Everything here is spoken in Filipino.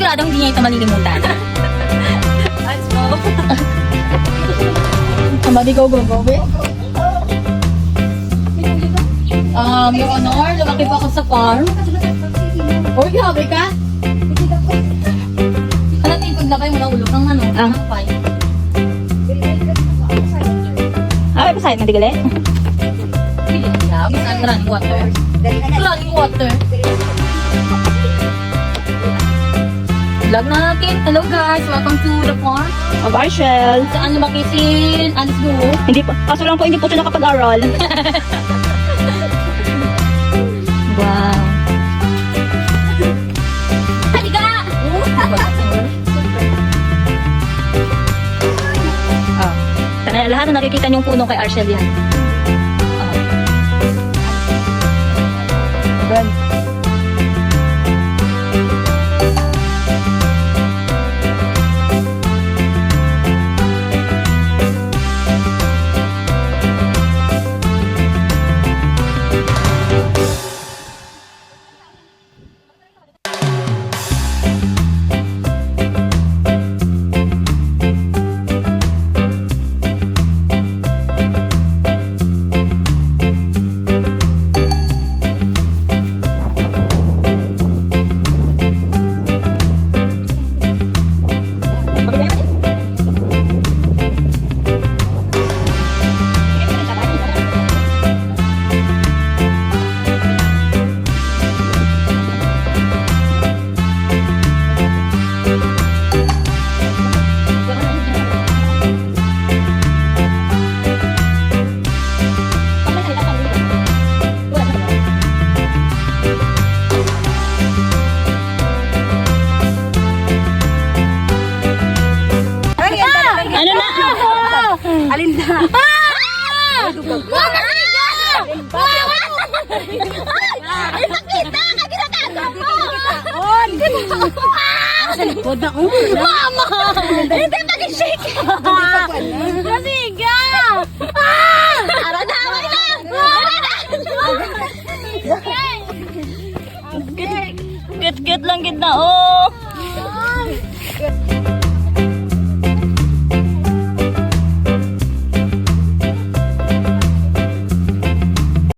siguradong hindi niya ito malilimutan. Let's go. Somebody go, be. Your Honor, lumaki pa ako sa farm. Uy, grabe ka? Ano din paglakay mo na ulo ng ano? Ng pipe. Ay, pasayad na digale. Hindi na, basta running water. Running water. Vlog natin. Hello guys, welcome to the farm. Bye, Shell. Saan lumakisin? Alis go. Hindi pa, kaso lang po hindi po siya nakapag-aral. Wow. Halika! Lahat na nakikita niyong puno kay Arshel yan. Ano na? Alin na? Mama! Ay, nakita! Kaginataga mo! Sa likod na ko. Mama! Hindi mag-shake! Masiga! Ara na! Wag na! Kit-kit lang kita, oh.